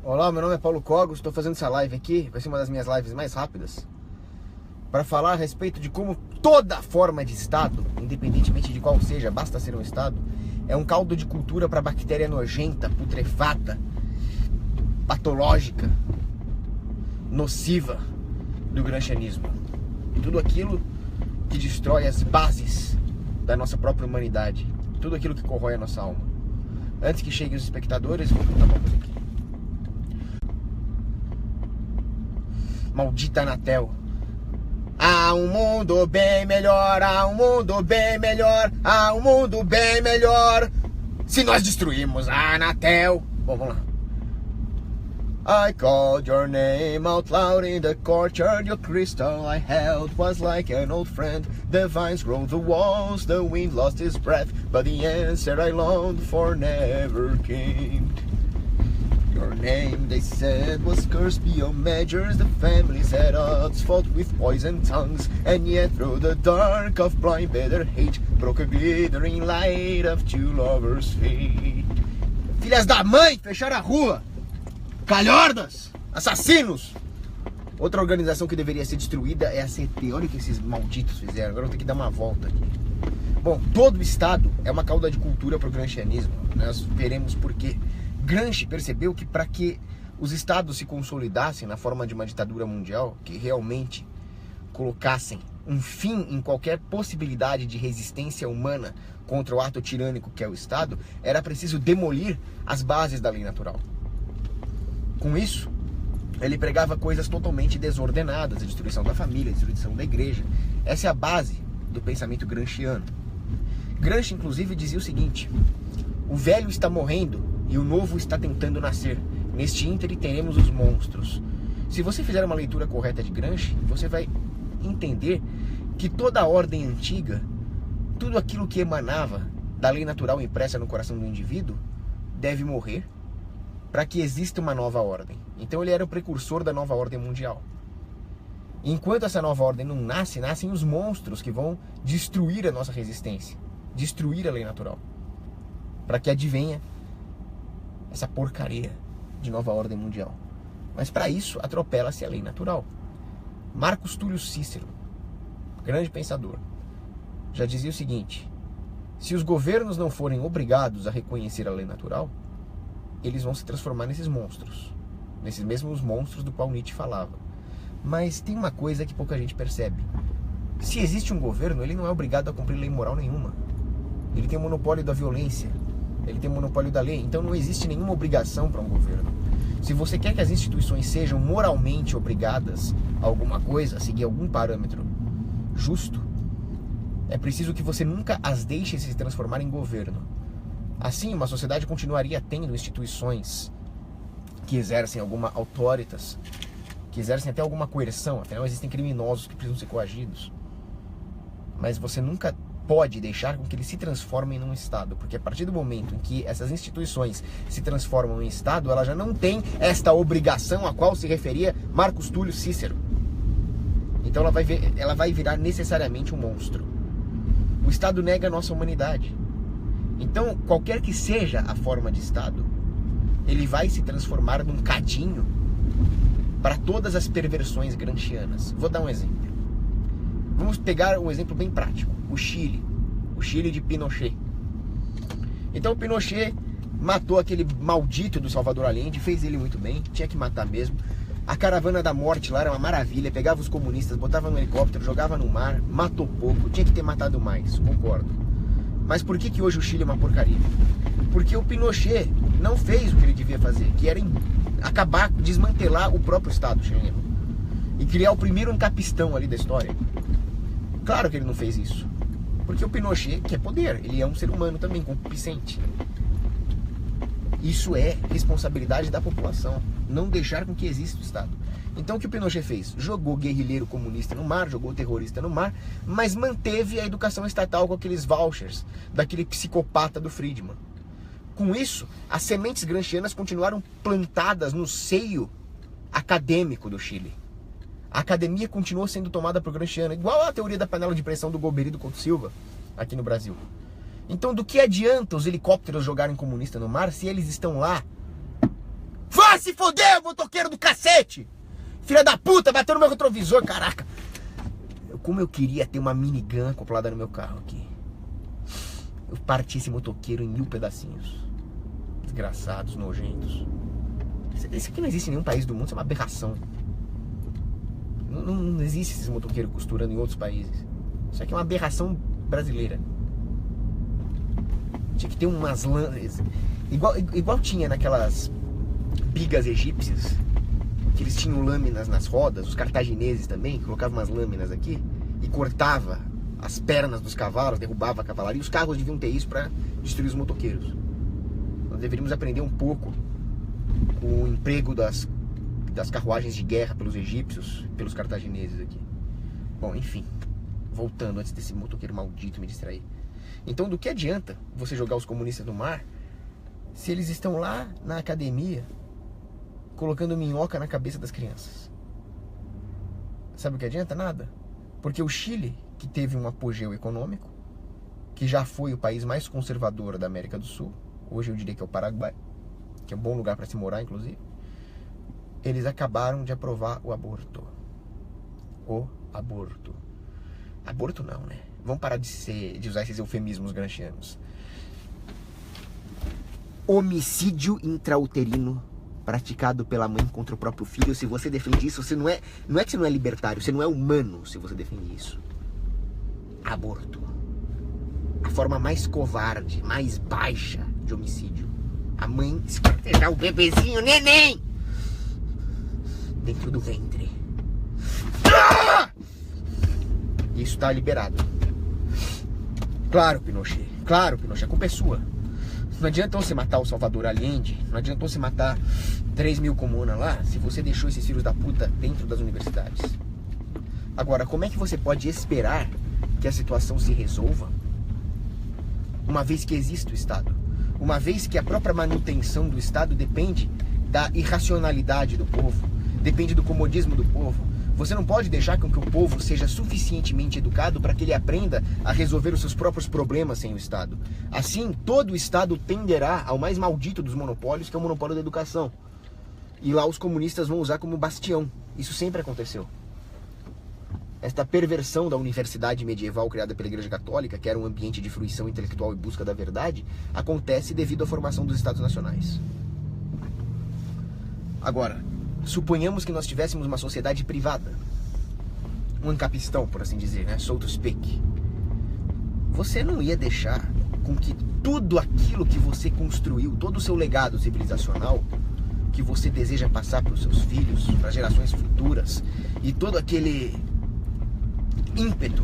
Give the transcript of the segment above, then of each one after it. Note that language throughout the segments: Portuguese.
Olá, meu nome é Paulo Cogos, estou fazendo essa live aqui, vai ser uma das minhas lives mais rápidas, para falar a respeito de como toda forma de Estado, independentemente de qual seja, basta ser um Estado, é um caldo de cultura para bactéria nojenta, putrefata, patológica, nociva do gramscianismo. Tudo aquilo que destrói as bases da nossa própria humanidade, tudo aquilo que corrói a nossa alma. Antes que cheguem os espectadores, vou contar uma coisa aqui. Maldita Anatel. Há um mundo bem melhor, há um mundo bem melhor, há um mundo bem melhor se nós destruirmos a Anatel. Bom, vamos lá. I called your name out loud in the courtyard. Your crystal I held was like an old friend. The vines grew the walls, the wind lost its breath, but the answer I longed for never came. Your name, they said, was cursed beyond measures. The families at odds fought with poisoned tongues, and yet through the dark of blind bitter hate broke a glittering light of two lovers' fate. Filhas da mãe, fecharam a rua! Calhordas! Assassinos! Outra organização que deveria ser destruída é a CT. Olha o que esses malditos fizeram. Agora eu vou ter que dar uma volta aqui. Bom, todo Estado é uma cauda de cultura para o gramscianismo. Nós veremos por quê. Gramsci percebeu que para que os Estados se consolidassem na forma de uma ditadura mundial, que realmente colocassem um fim em qualquer possibilidade de resistência humana contra o ato tirânico que é o Estado, era preciso demolir as bases da lei natural. Com isso, ele pregava coisas totalmente desordenadas, a destruição da família, a destruição da igreja. Essa é a base do pensamento gramsciano. Gramsci, inclusive, dizia o seguinte: o velho está morrendo e o novo está tentando nascer. Neste ínterim teremos os monstros. Se você fizer uma leitura correta de Gramsci, você vai entender que toda a ordem antiga, tudo aquilo que emanava da lei natural impressa no coração do indivíduo, deve morrer para que exista uma nova ordem. Então ele era o precursor da nova ordem mundial. Enquanto essa nova ordem não nasce, nascem os monstros que vão destruir a nossa resistência, destruir a lei natural, para que advenha essa porcaria de nova ordem mundial. Mas para isso atropela-se a lei natural. Marcus Túlio Cícero, grande pensador, já dizia o seguinte: se os governos não forem obrigados a reconhecer a lei natural, eles vão se transformar nesses monstros, nesses mesmos monstros do qual Nietzsche falava. Mas tem uma coisa que pouca gente percebe: se existe um governo, ele não é obrigado a cumprir lei moral nenhuma. Ele tem o monopólio da violência, ele tem o monopólio da lei, então não existe nenhuma obrigação para um governo. Se você quer que as instituições sejam moralmente obrigadas a alguma coisa, a seguir algum parâmetro justo, é preciso que você nunca as deixe se transformar em governo. Assim, uma sociedade continuaria tendo instituições que exercem alguma autoritas, que exercem até alguma coerção, afinal existem criminosos que precisam ser coagidos. Mas você nunca pode deixar com que eles se transformem num Estado, porque a partir do momento em que essas instituições se transformam em Estado, ela já não tem esta obrigação a qual se referia Marcus Túlio Cícero. Então ela vai virar necessariamente um monstro. O Estado nega a nossa humanidade. Então, qualquer que seja a forma de Estado, ele vai se transformar num cadinho para todas as perversões gramscianas. Vou dar um exemplo. Vamos pegar um exemplo bem prático. O Chile de Pinochet. Então o Pinochet matou aquele maldito do Salvador Allende, fez ele muito bem, tinha que matar mesmo. A caravana da morte lá era uma maravilha, pegava os comunistas, botava no helicóptero, jogava no mar, matou pouco, tinha que ter matado mais, concordo. Mas por que hoje o Chile é uma porcaria? Porque o Pinochet não fez o que ele devia fazer, que era acabar, desmantelar o próprio Estado chileno e criar o primeiro encapistão ali da história. Claro que ele não fez isso, porque o Pinochet quer poder, ele é um ser humano também, concupiscente. Isso é responsabilidade da população, não deixar com que exista o Estado. Então o que o Pinochet fez? Jogou guerrilheiro comunista no mar, jogou terrorista no mar, mas manteve a educação estatal com aqueles vouchers daquele psicopata do Friedman. Com isso, as sementes gramscianas continuaram plantadas no seio acadêmico do Chile. A academia continuou sendo tomada por gramsciano, igual a teoria da panela de pressão do Golbery e do Couto Silva, aqui no Brasil. Então, do que adianta os helicópteros jogarem comunista no mar se eles estão lá Ah, se fodeu, motoqueiro do cacete! Filha da puta, bateu no meu retrovisor, caraca! Como eu queria ter uma minigun acoplada no meu carro aqui. Eu parti esse motoqueiro em 1000 pedacinhos. Desgraçados, nojentos. Isso aqui não existe em nenhum país do mundo, isso é uma aberração. Não existe esses motoqueiros costurando em outros países. Isso aqui é uma aberração brasileira. Tinha que ter umas lâminas. Igual tinha naquelas bigas egípcias, que eles tinham lâminas nas rodas, os cartagineses também, colocavam umas lâminas aqui e cortava as pernas dos cavalos, derrubava a cavalaria. Os carros deviam ter isso para destruir os motoqueiros. Nós deveríamos aprender um pouco com o emprego das carruagens de guerra pelos egípcios, pelos cartagineses aqui. Bom, enfim, voltando antes desse motoqueiro maldito me distrair. Então, do que adianta você jogar os comunistas no mar se eles estão lá na academia colocando minhoca na cabeça das crianças? Sabe o que adianta? Nada. Porque o Chile, que teve um apogeu econômico, que já foi o país mais conservador da América do Sul, hoje eu diria que é o Paraguai, que é um bom lugar para se morar, inclusive, eles acabaram de aprovar o aborto. O aborto. Aborto não, né? Vamos parar de usar esses eufemismos gramscianos. Homicídio intrauterino praticado pela mãe contra o próprio filho. Se você defende isso, você não é que você não é libertário, você não é humano se você defende isso. Aborto. A forma mais covarde, mais baixa de homicídio. A mãe esquartejar o bebezinho, neném, dentro do ventre. Isso tá liberado. Claro, Pinochet, a culpa é sua. Não adianta você matar o Salvador Allende, não adianta você matar 3.000 comunas lá, se você deixou esses filhos da puta dentro das universidades. Agora, como é que você pode esperar que a situação se resolva, uma vez que existe o Estado? Uma vez que a própria manutenção do Estado depende da irracionalidade do povo, depende do comodismo do povo. Você não pode deixar com que o povo seja suficientemente educado para que ele aprenda a resolver os seus próprios problemas sem o Estado. Assim, todo o Estado tenderá ao mais maldito dos monopólios, que é o monopólio da educação. E lá os comunistas vão usar como bastião. Isso sempre aconteceu. Esta perversão da universidade medieval criada pela Igreja Católica, que era um ambiente de fruição intelectual e busca da verdade, acontece devido à formação dos Estados nacionais. Agora, suponhamos que nós tivéssemos uma sociedade privada, um ancapistão, por assim dizer, né? So to speak. Você não ia deixar com que tudo aquilo que você construiu, todo o seu legado civilizacional, que você deseja passar para os seus filhos, para gerações futuras, e todo aquele ímpeto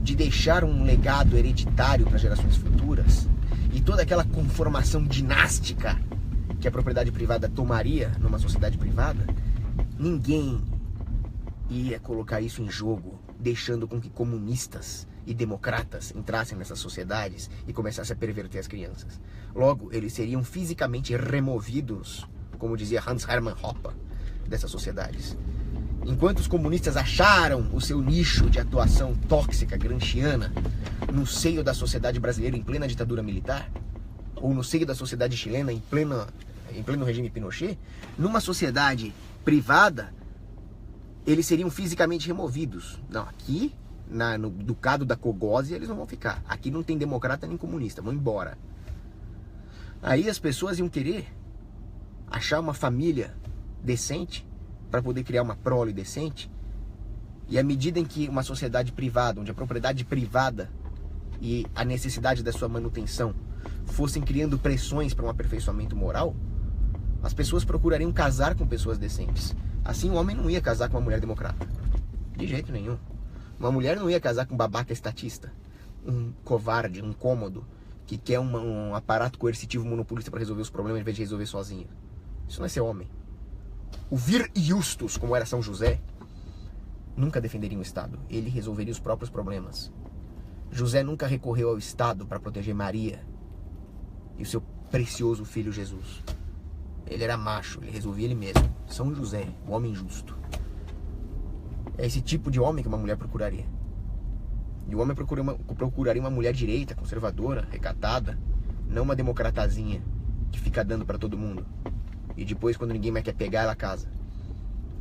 de deixar um legado hereditário para gerações futuras, e toda aquela conformação dinástica que a propriedade privada tomaria numa sociedade privada, ninguém ia colocar isso em jogo, deixando com que comunistas e democratas entrassem nessas sociedades e começassem a perverter as crianças. Logo, eles seriam fisicamente removidos, como dizia Hans Hermann Hoppe, dessas sociedades. Enquanto os comunistas acharam o seu nicho de atuação tóxica gramsciana no seio da sociedade brasileira em plena ditadura militar, ou no seio da sociedade chilena em pleno regime Pinochet, numa sociedade privada, eles seriam fisicamente removidos. Não, aqui, no Ducado da Cogósia, eles não vão ficar. Aqui não tem democrata nem comunista, vão embora. Aí as pessoas iam querer achar uma família decente para poder criar uma prole decente. E à medida em que uma sociedade privada, onde a propriedade privada e a necessidade da sua manutenção fossem criando pressões para um aperfeiçoamento moral, as pessoas procurariam casar com pessoas decentes. Assim, o homem não ia casar com uma mulher democrata. De jeito nenhum. Uma mulher não ia casar com um babaca estatista, um covarde, um cômodo, que quer um aparato coercitivo monopolista para resolver os problemas em vez de resolver sozinho. Isso não é ser homem. O vir justus, como era São José, nunca defenderia o Estado. Ele resolveria os próprios problemas. José nunca recorreu ao Estado para proteger Maria e o seu precioso filho Jesus. Ele era macho, ele resolvia ele mesmo. São José, o homem justo. É esse tipo de homem que uma mulher procuraria. E o homem procuraria uma mulher direita, conservadora, recatada, não uma democratazinha que fica dando pra todo mundo. E depois, quando ninguém mais quer pegar, ela casa.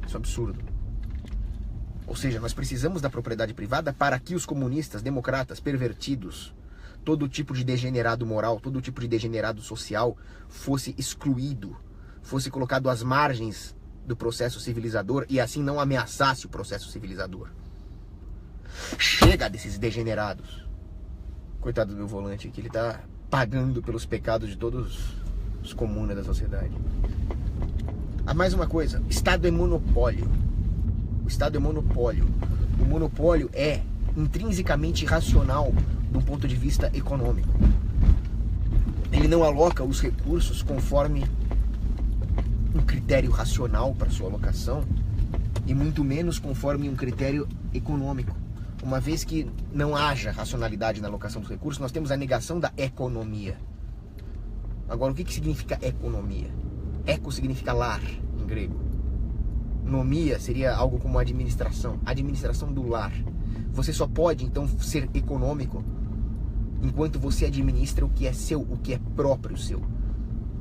Isso é um absurdo. Ou seja, nós precisamos da propriedade privada para que os comunistas, democratas, pervertidos, todo tipo de degenerado moral, todo tipo de degenerado social fosse excluído, fosse colocado às margens do processo civilizador e assim não ameaçasse o processo civilizador. Chega desses degenerados. Coitado do meu volante aqui, ele tá pagando pelos pecados de todos os comunas da sociedade. Ah, mais uma coisa, Estado é monopólio. O Estado é monopólio. O monopólio é intrinsecamente irracional do ponto de vista econômico. Ele não aloca os recursos conforme um critério racional para sua alocação e muito menos conforme um critério econômico. Uma vez que não haja racionalidade na alocação dos recursos, nós temos a negação da economia. Agora, o que significa economia? Eco significa lar, em grego. Nomia seria algo como administração do lar. Você só pode, então, ser econômico enquanto você administra o que é seu, o que é próprio seu.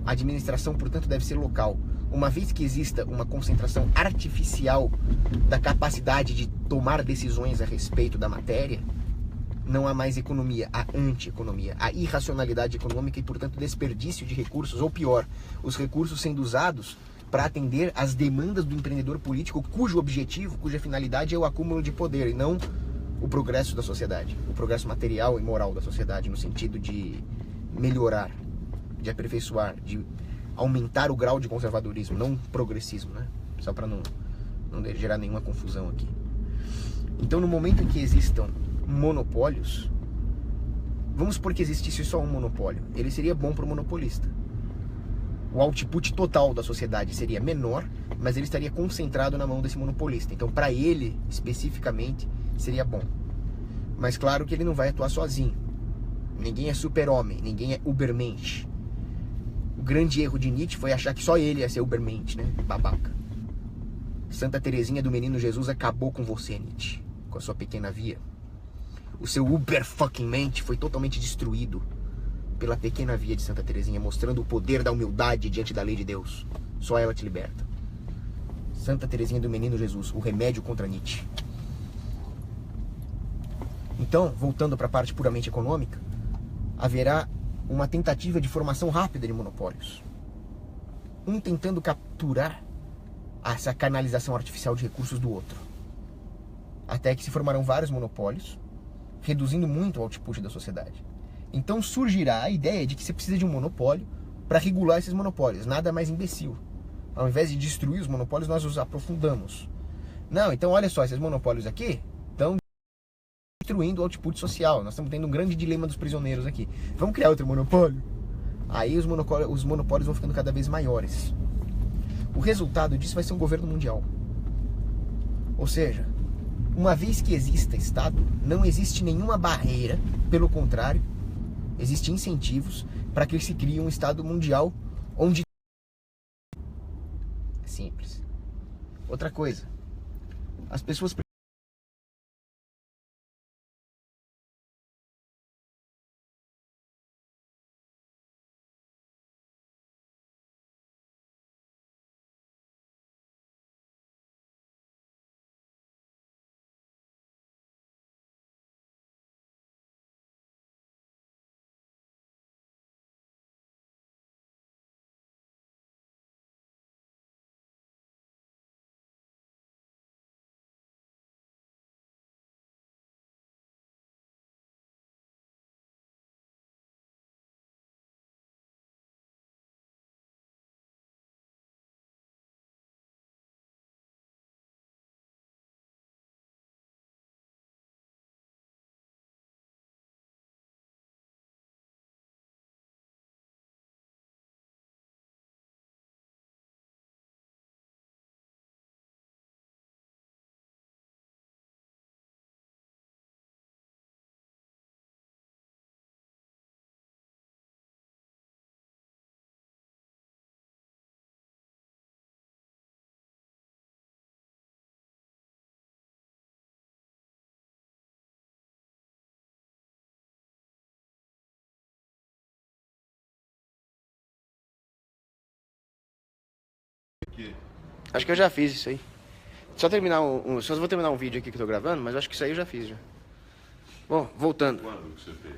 A administração, portanto, deve ser local. Uma vez que exista uma concentração artificial da capacidade de tomar decisões a respeito da matéria, não há mais economia, há anti-economia, há irracionalidade econômica e, portanto, desperdício de recursos, ou pior, os recursos sendo usados para atender às demandas do empreendedor político, cujo objetivo, cuja finalidade é o acúmulo de poder e não o progresso da sociedade, o progresso material e moral da sociedade, no sentido de melhorar, de aperfeiçoar, de aumentar o grau de conservadorismo, não progressismo, né? Só para não gerar nenhuma confusão aqui. Então, no momento em que existam monopólios, vamos supor que existisse só um monopólio, ele seria bom para o monopolista. O output total da sociedade seria menor, mas ele estaria concentrado na mão desse monopolista. Então, para ele, especificamente, seria bom. Mas claro que ele não vai atuar sozinho. Ninguém é super-homem, ninguém é Ubermensch. O grande erro de Nietzsche foi achar que só ele ia ser Ubermensch, né? Babaca. Santa Teresinha do Menino Jesus acabou com você, Nietzsche, com a sua pequena via. O seu Uber-fucking-mente foi totalmente destruído pela pequena via de Santa Teresinha, mostrando o poder da humildade diante da lei de Deus. Só ela te liberta. Santa Teresinha do Menino Jesus, o remédio contra Nietzsche. Então, voltando para a parte puramente econômica, haverá uma tentativa de formação rápida de monopólios. Um tentando capturar essa canalização artificial de recursos do outro. Até que se formarão vários monopólios, reduzindo muito o output da sociedade. Então surgirá a ideia de que você precisa de um monopólio para regular esses monopólios. Nada mais imbecil. Ao invés de destruir os monopólios, nós os aprofundamos. Não, então olha só, esses monopólios aqui estão destruindo o output social. Nós estamos tendo um grande dilema dos prisioneiros aqui. Vamos criar outro monopólio? Aí os monopólios vão ficando cada vez maiores. O resultado disso vai ser um governo mundial. Ou seja, uma vez que exista Estado, não existe nenhuma barreira, pelo contrário, existem incentivos para que se crie um Estado mundial onde... É simples. Outra coisa, as pessoas Acho que eu já fiz isso aí. Só vou terminar um vídeo aqui que eu tô gravando, mas acho que isso aí eu já fiz já. Bom, voltando. Quando que você fez?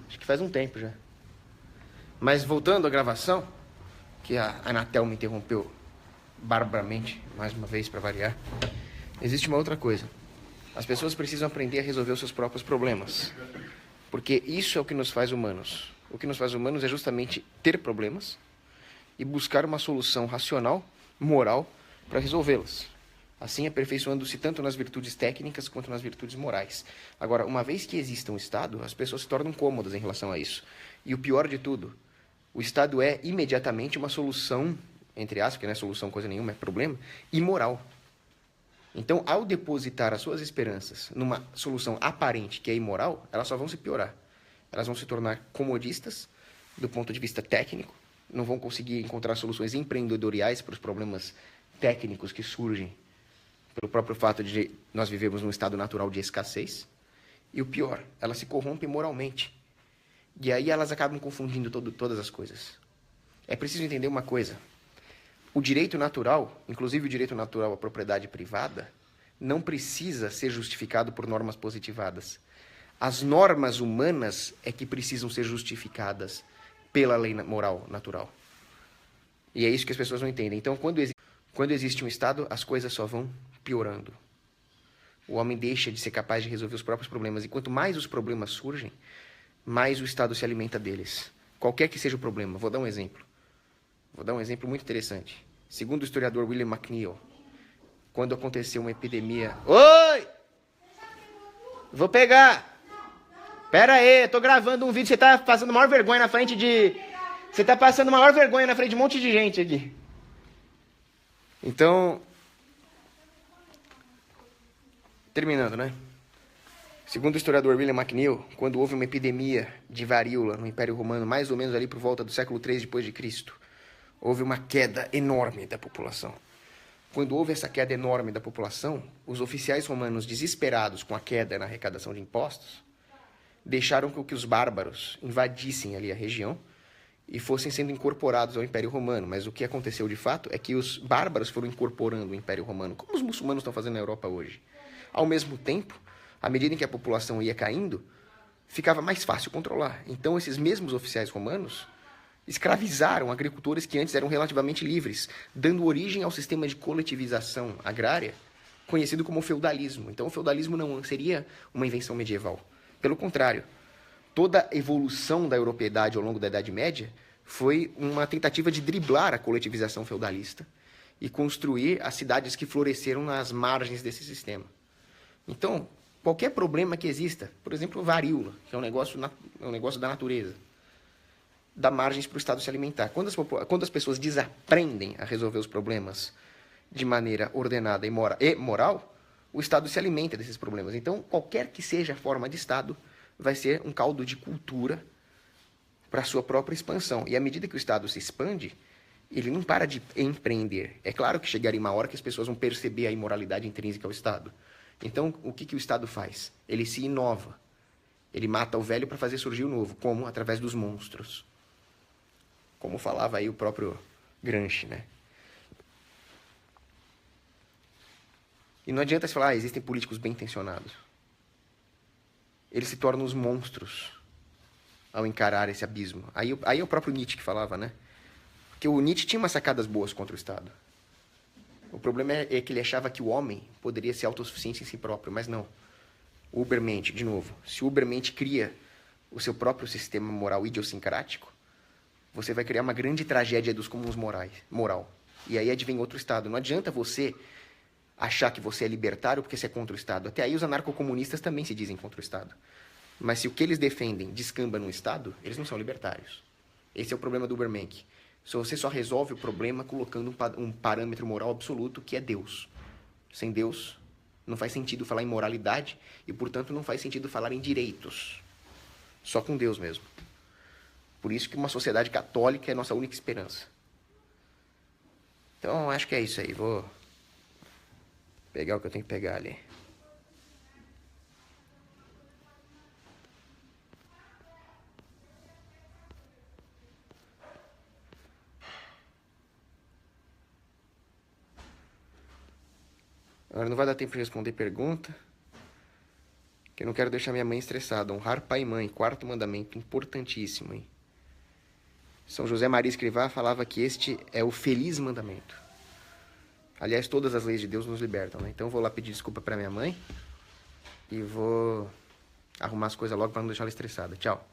Acho que faz um tempo já. Mas voltando à gravação, que a Anatel me interrompeu barbaramente, mais uma vez para variar. Existe uma outra coisa. As pessoas precisam aprender a resolver os seus próprios problemas. Porque isso é o que nos faz humanos. O que nos faz humanos é justamente ter problemas e buscar uma solução racional, moral, para resolvê-las. Assim, aperfeiçoando-se tanto nas virtudes técnicas quanto nas virtudes morais. Agora, uma vez que exista um Estado, as pessoas se tornam cômodas em relação a isso. E o pior de tudo, o Estado é imediatamente uma solução, entre aspas, que não é solução coisa nenhuma, é problema, imoral. Então, ao depositar as suas esperanças numa solução aparente que é imoral, elas só vão se piorar. Elas vão se tornar comodistas do ponto de vista técnico, não vão conseguir encontrar soluções empreendedoriais para os problemas técnicos que surgem pelo próprio fato de nós vivemos num estado natural de escassez. E o pior, elas se corrompem moralmente. E aí elas acabam confundindo todas as coisas. É preciso entender uma coisa. O direito natural, inclusive o direito natural à propriedade privada, não precisa ser justificado por normas positivadas. As normas humanas é que precisam ser justificadas pela lei moral natural. E é isso que as pessoas não entendem. Então, quando existe um Estado, as coisas só vão piorando. O homem deixa de ser capaz de resolver os próprios problemas. E quanto mais os problemas surgem, mais o Estado se alimenta deles. Qualquer que seja o problema. Vou dar um exemplo. Vou dar um exemplo muito interessante. Segundo o historiador William McNeill, quando aconteceu uma epidemia... Oi! Vou pegar! Pera aí, eu tô gravando um vídeo, você tá passando maior vergonha na frente de... Você tá passando maior vergonha na frente de um monte de gente aqui. Então... Terminando, né? Segundo o historiador William McNeill, quando houve uma epidemia de varíola no Império Romano, mais ou menos ali por volta do século III depois de Cristo, houve uma queda enorme da população. Quando houve essa queda enorme da população, os oficiais romanos, desesperados com a queda na arrecadação de impostos, deixaram com que os bárbaros invadissem ali a região e fossem sendo incorporados ao Império Romano. Mas o que aconteceu de fato é que os bárbaros foram incorporando o Império Romano, como os muçulmanos estão fazendo na Europa hoje. Ao mesmo tempo, à medida em que a população ia caindo, ficava mais fácil controlar. Então, esses mesmos oficiais romanos escravizaram agricultores que antes eram relativamente livres, dando origem ao sistema de coletivização agrária, conhecido como feudalismo. Então, o feudalismo não seria uma invenção medieval. Pelo contrário, toda a evolução da europeidade ao longo da Idade Média foi uma tentativa de driblar a coletivização feudalista e construir as cidades que floresceram nas margens desse sistema. Então, qualquer problema que exista, por exemplo, varíola, que é um negócio da natureza, dá margens para o Estado se alimentar. Quando as pessoas desaprendem a resolver os problemas de maneira ordenada e moral, o Estado se alimenta desses problemas. Então, qualquer que seja a forma de Estado, vai ser um caldo de cultura para a sua própria expansão. E à medida que o Estado se expande, ele não para de empreender. É claro que chegaria uma hora que as pessoas vão perceber a imoralidade intrínseca ao Estado. Então, o que o Estado faz? Ele se inova. Ele mata o velho para fazer surgir o novo. Como? Através dos monstros. Como falava aí o próprio Gramsci, né? E não adianta se falar, existem políticos bem intencionados. Eles se tornam os monstros ao encarar esse abismo. Aí é o próprio Nietzsche que falava, né? Porque o Nietzsche tinha umas sacadas boas contra o Estado. O problema é que ele achava que o homem poderia ser autossuficiente em si próprio, mas não. O Ubermensch, de novo, se o Ubermensch cria o seu próprio sistema moral idiosincrático, você vai criar uma grande tragédia dos comuns moral. E aí advém outro Estado. Não adianta você achar que você é libertário porque você é contra o Estado. Até aí os anarcocomunistas também se dizem contra o Estado. Mas se o que eles defendem descamba no Estado, eles não são libertários. Esse é o problema do Ubermensch. Você só resolve o problema colocando um parâmetro moral absoluto, que é Deus. Sem Deus, não faz sentido falar em moralidade e, portanto, não faz sentido falar em direitos. Só com Deus mesmo. Por isso que uma sociedade católica é a nossa única esperança. Então, acho que é isso aí. Vou pegar o que eu tenho que pegar ali. Agora não vai dar tempo de responder pergunta. Que eu não quero deixar minha mãe estressada. Honrar pai e mãe, quarto mandamento, importantíssimo, hein? São José Maria Escrivá falava que este é o feliz mandamento. Aliás, todas as leis de Deus nos libertam, né? Então eu vou lá pedir desculpa pra minha mãe e vou arrumar as coisas logo pra não deixar ela estressada. Tchau.